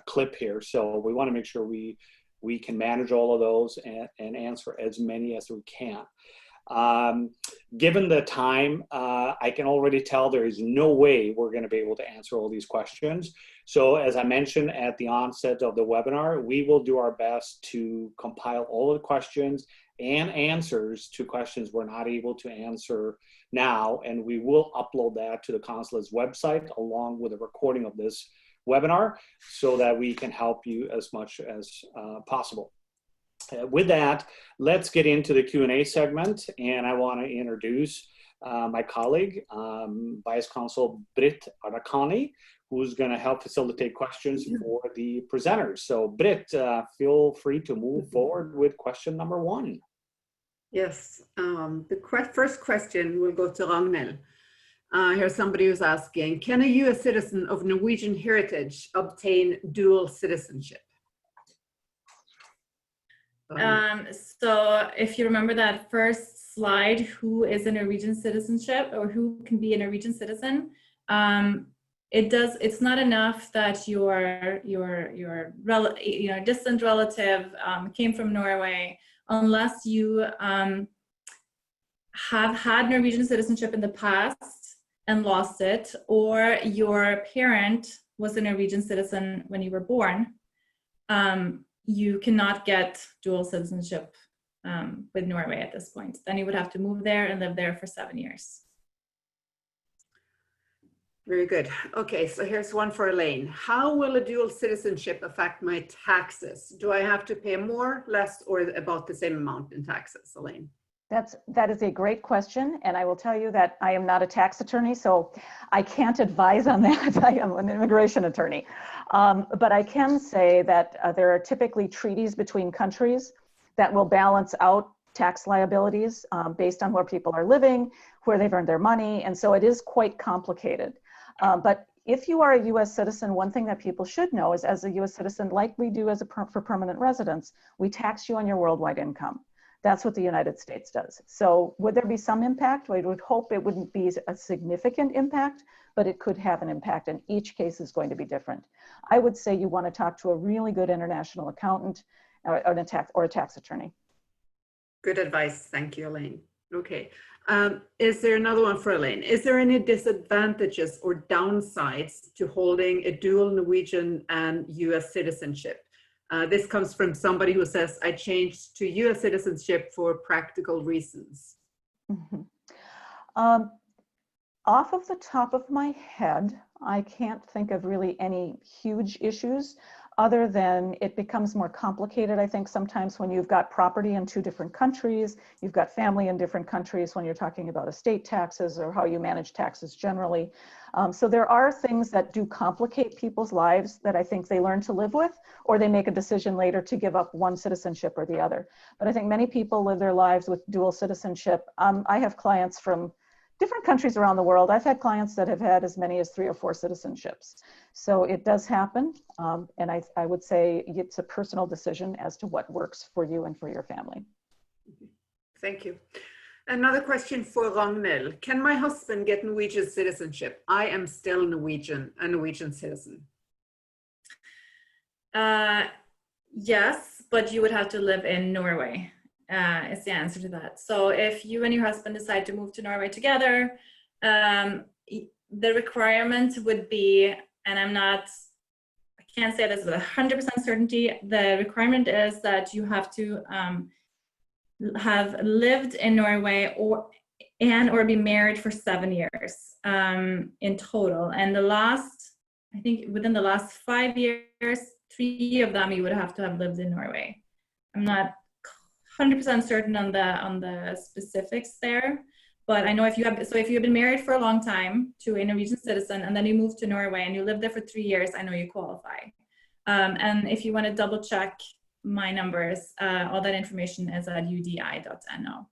clip here. So we want to make sure we can manage all of those and answer as many as we can. Given the time, I can already tell there is no way we're going to be able to answer all these questions. So as I mentioned at the onset of the webinar, we will do our best to compile all of the questions and answers to questions we're not able to answer now, and we will upload that to the Consulate's website along with a recording of this webinar so that we can help you as much as possible. With that, let's get into the Q&A segment, and I want to introduce my colleague, Vice Consul Britt Arakani, who's going to help facilitate questions for the presenters. So Britt, feel free to move forward with question number 1. Yes, the first question will go to Ragnhild. Here's somebody who's asking, can a US citizen of Norwegian heritage obtain dual citizenship? So if you remember that first slide, who is a Norwegian citizenship or who can be a Norwegian citizen, it's not enough that your distant relative came from Norway unless you have had Norwegian citizenship in the past and lost it, or your parent was a Norwegian citizen when you were born. You cannot get dual citizenship with Norway at this point. Then you would have to move there and live there for 7 years. Very good. Okay, so here's one for Elaine. How will a dual citizenship affect my taxes? Do I have to pay more, less, or about the same amount in taxes, Elaine? That is a great question, and I will tell you that I am not a tax attorney, so I can't advise on that. I am an immigration attorney. But I can say that there are typically treaties between countries that will balance out tax liabilities based on where people are living, where they've earned their money, and so it is quite complicated. But if you are a U.S. citizen, one thing that people should know is, as a U.S. citizen, like we do for permanent residents, we tax you on your worldwide income. That's what the United States does. So would there be some impact? We would hope it wouldn't be a significant impact, but it could have an impact, and each case is going to be different. I would say you want to talk to a really good international accountant or a tax attorney. Good advice. Thank you, Elaine. Okay. Is there another one for Elaine? Is there any disadvantages or downsides to holding a dual Norwegian and U.S. citizenship? This comes from somebody who says, I changed to U.S. citizenship for practical reasons. Mm-hmm. Off of the top of my head, I can't think of really any huge issues other than it becomes more complicated, I think, sometimes when you've got property in 2 different countries, you've got family in different countries when you're talking about estate taxes or how you manage taxes generally. So there are things that do complicate people's lives that I think they learn to live with, or they make a decision later to give up one citizenship or the other. But I think many people live their lives with dual citizenship. I have clients from different countries around the world. I've had clients that have had as many as 3 or 4 citizenships. So it does happen. And I would say it's a personal decision as to what works for you and for your family. Thank you. Another question for Ragnhild. Can my husband get Norwegian citizenship? I am still Norwegian, a Norwegian citizen. Yes, but you would have to live in Norway. Is the answer to that. So if you and your husband decide to move to Norway together, the requirement would be, and I can't say this with 100% certainty, the requirement is that you have to have lived in Norway or be married for 7 years in total. And I think within the last 5 years, 3 of them you would have to have lived in Norway. I'm not 100% certain on the specifics there, but I know if you've been married for a long time to a Norwegian citizen and then you move to Norway and you live there for 3 years, I know you qualify. And if you want to double check my numbers, all that information is at udi.no.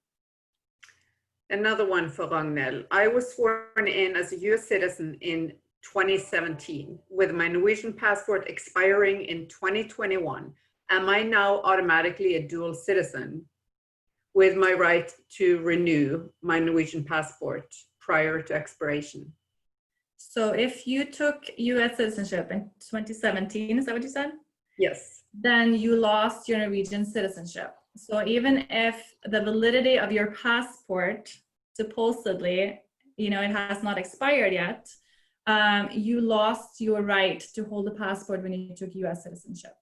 Another one for Ragnhild. I was sworn in as a US citizen in 2017 with my Norwegian passport expiring in 2021. Am I now automatically a dual citizen with my right to renew my Norwegian passport prior to expiration? So if you took US citizenship in 2017, is that what you said? Yes. Then you lost your Norwegian citizenship. So even if the validity of your passport, supposedly, it has not expired yet, you lost your right to hold a passport when you took US citizenship.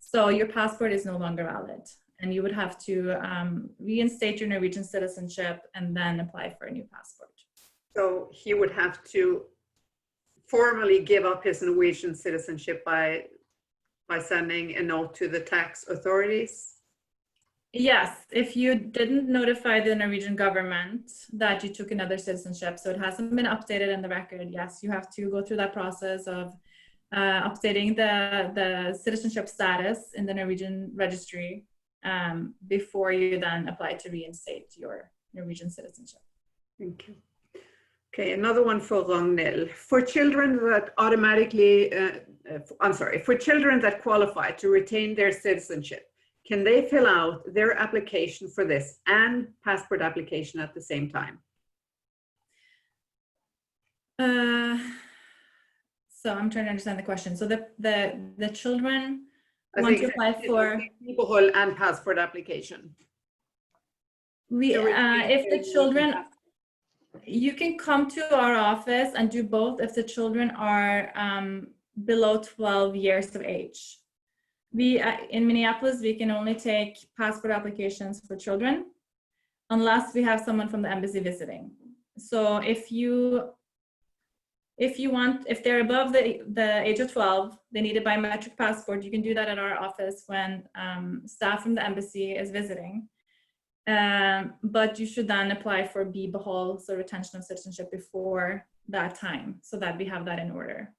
So your passport is no longer valid, and you would have to reinstate your Norwegian citizenship and then apply for a new passport. So he would have to formally give up his Norwegian citizenship by sending a note to the tax authorities? Yes, if you didn't notify the Norwegian government that you took another citizenship, so it hasn't been updated in the record, yes, you have to go through that process of updating the citizenship status in the Norwegian registry before you then apply to reinstate your Norwegian citizenship. Thank you. Okay, another one for Ragnhild. For children that for children that qualify to retain their citizenship, can they fill out their application for this and passport application at the same time? So I'm trying to understand the question. So the children I want think to apply for. Biddle and passport application. If the children, you can come to our office and do both if the children are below 12 years of age. We in Minneapolis, we can only take passport applications for children unless we have someone from the embassy visiting. So if they're above the age of 12, they need a biometric passport, you can do that at our office when staff from the embassy is visiting. But you should then apply for Biddle, so retention of citizenship, before that time, so that we have that in order.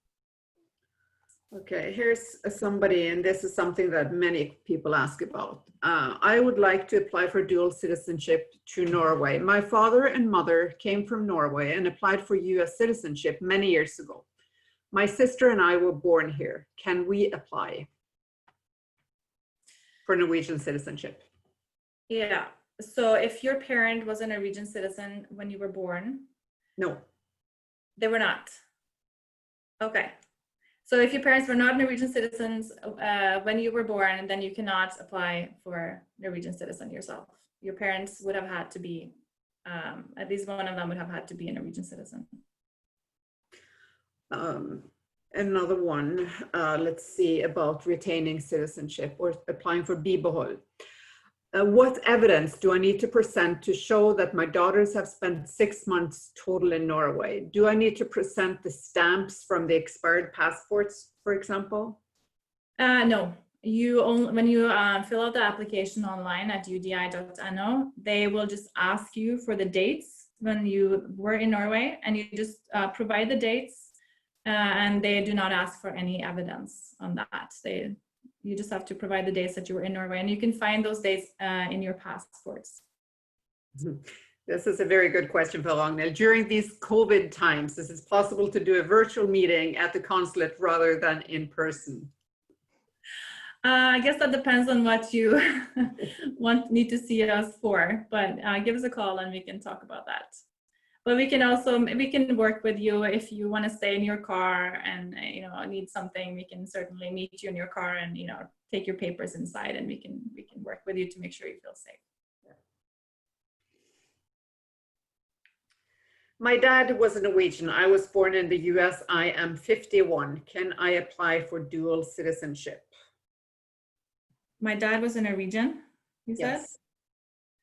Okay, here's somebody, and this is something that many people ask about. I would like to apply for dual citizenship to Norway. My father and mother came from Norway and applied for US citizenship many years ago. My sister and I were born here. Can we apply for Norwegian citizenship? Yeah, so if your parent was a Norwegian citizen when you were born? No. They were not. Okay. So if your parents were not Norwegian citizens when you were born, then you cannot apply for Norwegian citizen yourself. Your parents would have had to be, at least one of them would have had to be a Norwegian citizen. Another one, let's see, about retaining citizenship or applying for Biddle. What evidence do I need to present to show that my daughters have spent 6 months total in Norway? Do I need to present the stamps from the expired passports, for example? No, when you fill out the application online at udi.no, they will just ask you for the dates when you were in Norway, and you just provide the dates, and they do not ask for any evidence on that. You just have to provide the dates that you were in Norway, and you can find those dates in your passports. This is a very good question for Ragnhild. During these COVID times, is it possible to do a virtual meeting at the consulate rather than in person? I guess that depends on what you need to see us for, but give us a call and we can talk about that. But we can work with you if you want to stay in your car and need something. We can certainly meet you in your car and take your papers inside, and we can work with you to make sure you feel safe. My dad was a Norwegian. I was born in the US. I am 51. Can I apply for dual citizenship? My dad was a Norwegian, you said?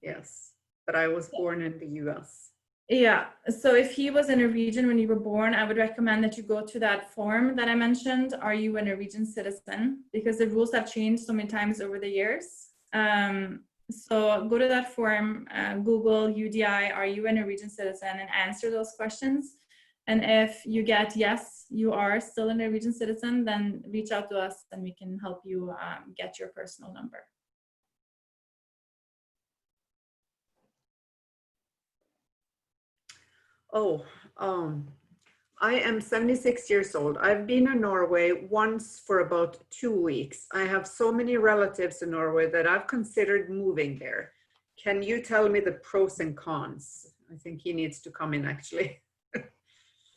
Yes, but I was born in the US. Yeah, so if he was a Norwegian when you were born, I would recommend that you go to that form that I mentioned, Are You a Norwegian Citizen? Because the rules have changed so many times over the years. So go to that form, Google UDI, Are You a Norwegian Citizen? And answer those questions. And if you get yes, you are still a Norwegian citizen, then reach out to us and we can help you get your personal number. I am 76 years old. I've been in Norway once for about 2 weeks. I have so many relatives in Norway that I've considered moving there. Can you tell me the pros and cons? I think he needs to come in actually.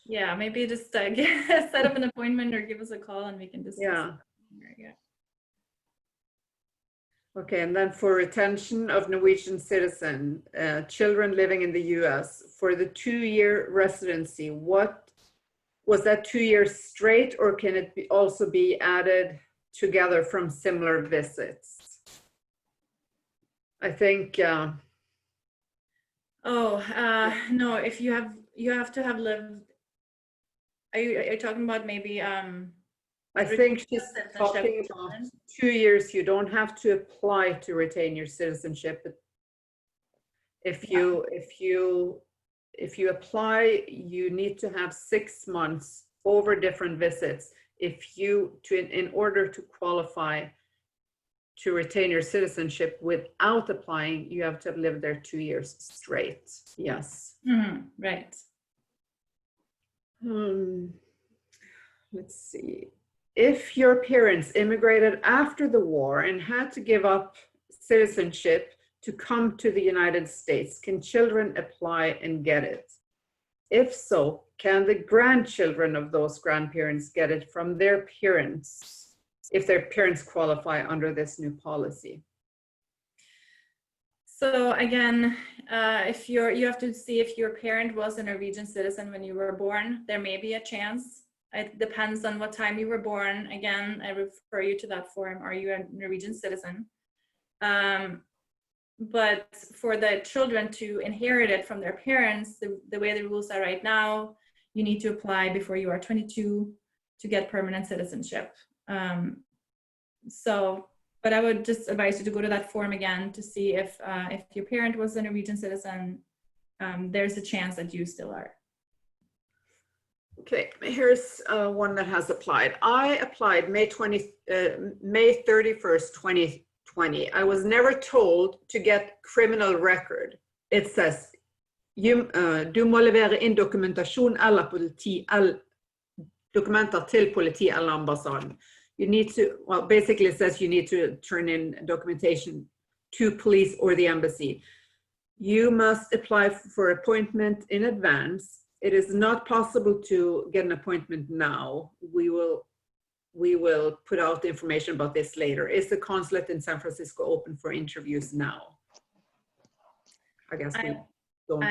Yeah, maybe just set up an appointment or give us a call and we can discuss. Yeah. Yeah. Okay, and then for retention of Norwegian citizen, children living in the US, for the 2-year residency, what was that 2 years straight, or can it also be added together from similar visits? I think. No, if you have to have lived. Are you talking about maybe? I think she's talking about 2 years. You don't have to apply to retain your citizenship. But if you apply, you need to have 6 months over different visits. In order to qualify to retain your citizenship without applying, you have to have lived there 2 years straight. Yes. Right. Let's see. If your parents immigrated after the war and had to give up citizenship to come to the United States, can children apply and get it? If so, can the grandchildren of those grandparents get it from their parents if their parents qualify under this new policy? So again, you have to see if your parent was a Norwegian citizen when you were born. There may be a chance. It depends on what time you were born. Again, I refer you to that form. Are you a Norwegian citizen? But for the children to inherit it from their parents, the way the rules are right now, you need to apply before you are 22 to get permanent citizenship. But I would just advise you to go to that form again to see if your parent was a Norwegian citizen, there's a chance that you still are. Okay, here's one that has applied. I applied May 31st, 2020. I was never told to get criminal record. It says, du må levere inn dokumentasjon eller dokumenter til politi eller ambassaden. You need to, well, basically it says you need to turn in documentation to police or the embassy. You must apply for appointment in advance. It is not possible to get an appointment now. We will put out the information about this later. Is the consulate in San Francisco open for interviews now? I guess we don't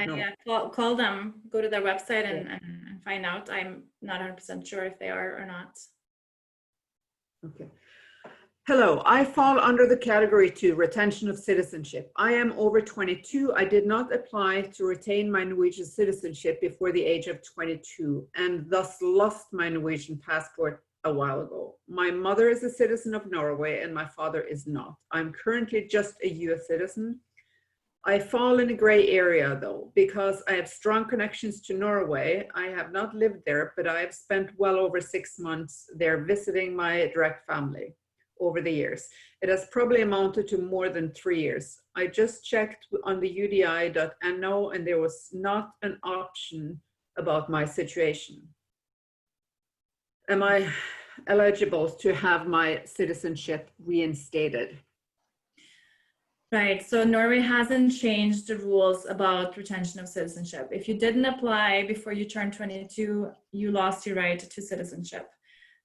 know. Call them, go to their website and find out. I'm not 100% sure if they are or not. Okay. Hello, I fall under the category 2, retention of citizenship. I am over 22. I did not apply to retain my Norwegian citizenship before the age of 22 and thus lost my Norwegian passport a while ago. My mother is a citizen of Norway and my father is not. I'm currently just a US citizen. I fall in a gray area though, because I have strong connections to Norway. I have not lived there, but I have spent well over 6 months there visiting my direct family over the years. It has probably amounted to more than 3 years. I just checked on the udi.no and there was not an option about my situation. Am I eligible to have my citizenship reinstated? Right, so Norway hasn't changed the rules about retention of citizenship. If you didn't apply before you turned 22, you lost your right to citizenship.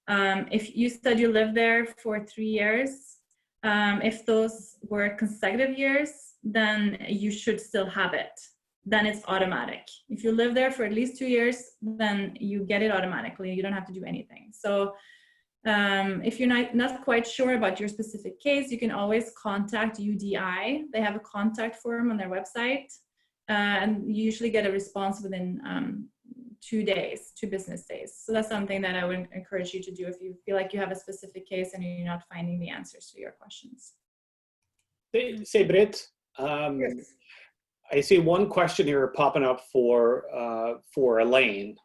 If you said you lived there for 3 years, if those were consecutive years, then you should still have it. Then it's automatic. If you live there for at least 2 years, then you get it automatically. You don't have to do anything. So if you're not quite sure about your specific case, you can always contact UDI. They have a contact form on their website, and you usually get a response within 2 business days. So that's something that I would encourage you to do if you feel like you have a specific case and you're not finding the answers to your questions. Say, Britt, Yes. I see one question here popping up for Elaine.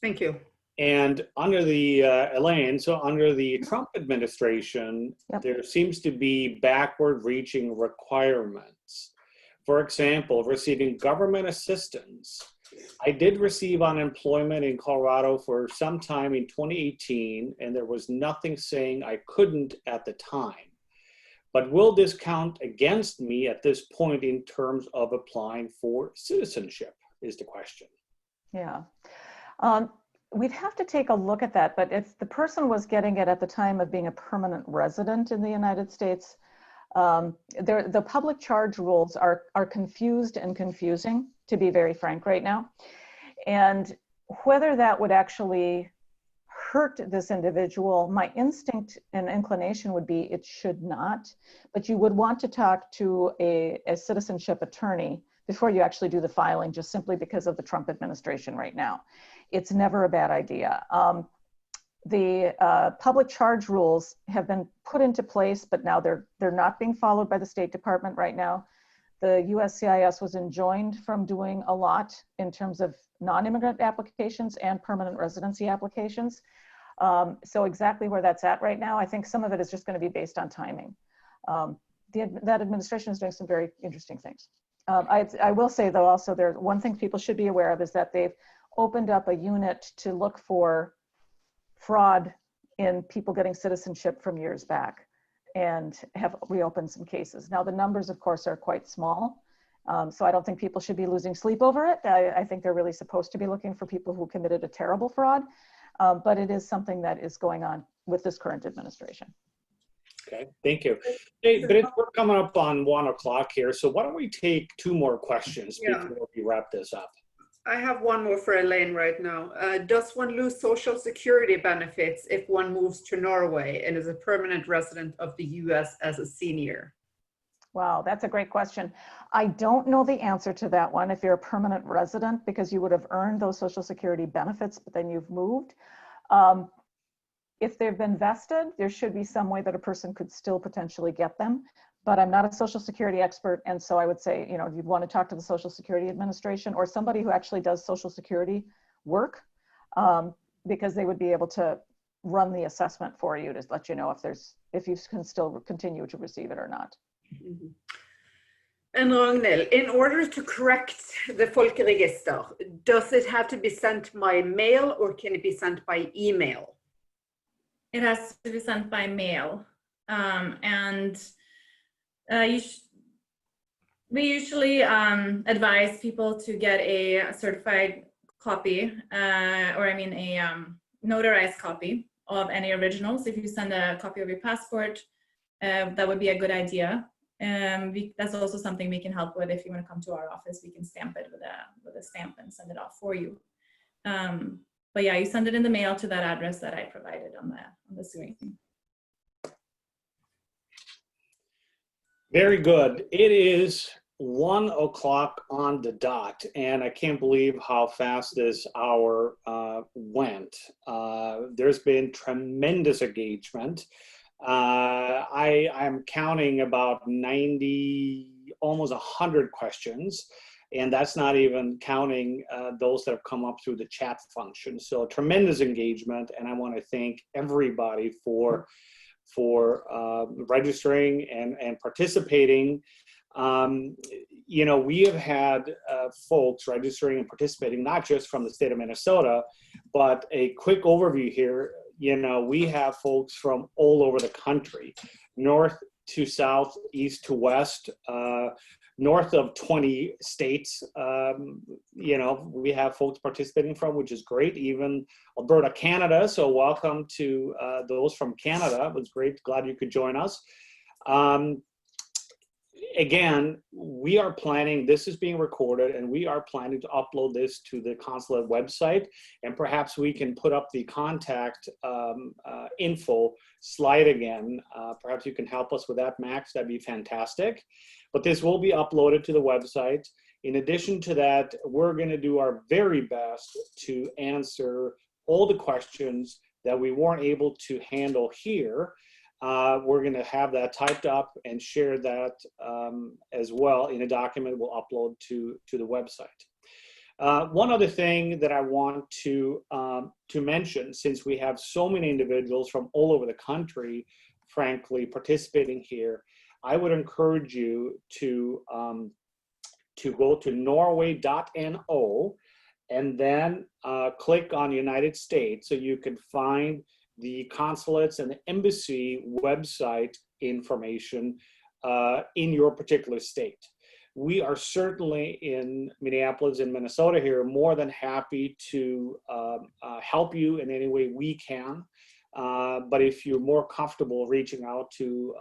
Thank you. And under the Elaine, so under the Trump administration, Yep. there seems to be backward-reaching requirements. For example, receiving government assistance. I did receive unemployment in Colorado for some time in 2018, and there was nothing saying I couldn't at the time. But will this count against me at this point in terms of applying for citizenship, is the question. Yeah. We'd have to take a look at that, but if the person was getting it at the time of being a permanent resident in the United States, the public charge rules are confused and confusing, to be very frank right now. And whether that would actually hurt this individual, my instinct and inclination would be it should not, but you would want to talk to a citizenship attorney before you actually do the filing, just simply because of the Trump administration right now. It's never a bad idea. The public charge rules have been put into place, but now they're not being followed by the State Department right now. The USCIS was enjoined from doing a lot in terms of non-immigrant applications and permanent residency applications. So exactly where that's at right now, I think some of it is just going to be based on timing. That administration is doing some very interesting things. I will say though also, there's one thing people should be aware of is that they've opened up a unit to look for fraud in people getting citizenship from years back. and have reopened some cases. Now, the numbers, of course, are quite small. So I don't think people should be losing sleep over it. I think they're really supposed to be looking for people who committed a terrible fraud. But it is something that is going on with this current administration. Okay, thank you. Hey, but we're coming up on 1 o'clock here, so why don't we take 2 more questions before we wrap this up? I have one more for Elaine right now. Does one lose Social Security benefits if one moves to Norway and is a permanent resident of the US as a senior? Wow, that's a great question. I don't know the answer to that one if you're a permanent resident, because you would have earned those Social Security benefits, but then you've moved. If they've been vested, there should be some way that a person could still potentially get them. But I'm not a Social Security expert. And so I would say, you know, you'd want to talk to the Social Security Administration or somebody who actually does Social Security work, because they would be able to run the assessment for you to let you know if you can still continue to receive it or not. Mm-hmm. And Ragnhild, in order to correct the Folkeregister, does it have to be sent by mail or can it be sent by email? It has to be sent by mail. We usually advise people to get a certified copy, a notarized copy of any originals. If you send a copy of your passport, that would be a good idea. That's also something we can help with. If you want to come to our office, we can stamp it with a stamp and send it off for you. But yeah, you send it in the mail to that address that I provided on the screen. Very good. It is 1 o'clock on the dot, and I can't believe how fast this hour went. There's been tremendous engagement. I'm counting about 90, almost 100 questions, and that's not even counting those that have come up through the chat function. So tremendous engagement, and I want to thank everybody for registering and participating. You know, we have had folks registering and participating, not just from the state of Minnesota, but a quick overview here. You know, we have folks from all over the country, north to south, east to west, north of 20 states. You know, we have folks participating from, which is great, even Alberta, Canada. So welcome to those from Canada. It was great. Glad you could join us. Again, we are planning, this is being recorded, and we are planning to upload this to the consulate website, and perhaps we can put up the contact info slide again. Perhaps you can help us with that, Max. That'd be fantastic. But this will be uploaded to the website. In addition to that, we're going to do our very best to answer all the questions that we weren't able to handle here. We're going to have that typed up and share that as well in a document we'll upload to the website. One other thing that I want to mention, since we have so many individuals from all over the country, frankly, participating here, I would encourage you to go to norway.no and then click on United States so you can find the consulates and the embassy website information in your particular state. We are certainly in Minneapolis and Minnesota here more than happy to help you in any way we can. But if you're more comfortable reaching out to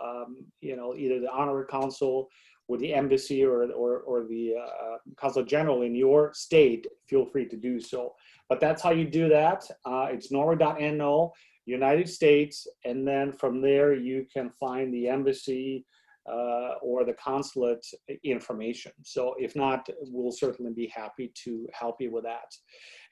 you know, either the honorary consul or the embassy or the Consulate General in your state, feel free to do so. But that's how you do that. It's norway.no, United States, and then from there you can find the embassy or the consulate information. So if not, we'll certainly be happy to help you with that.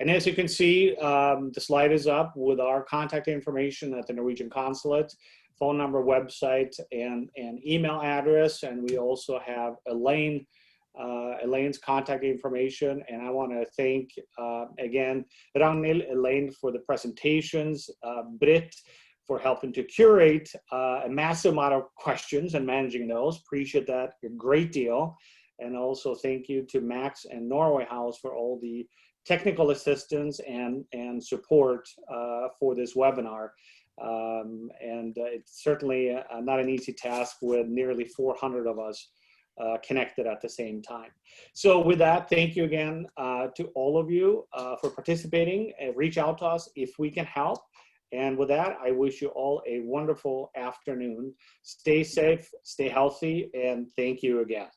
And as you can see, the slide is up with our contact information at the Norwegian Consulate, phone number, website, and email address. And we also have Elaine's contact information. And I want to thank, again, Ragnhild, Elaine for the presentations, Britt for helping to curate a massive amount of questions and managing those. Appreciate that a great deal. And also thank you to Max and Norway House for all the technical assistance and support for this webinar. It's certainly not an easy task with nearly 400 of us connected at the same time. So with that, thank you again to all of you for participating. Reach out to us if we can help. And with that, I wish you all a wonderful afternoon. Stay safe, stay healthy, and thank you again.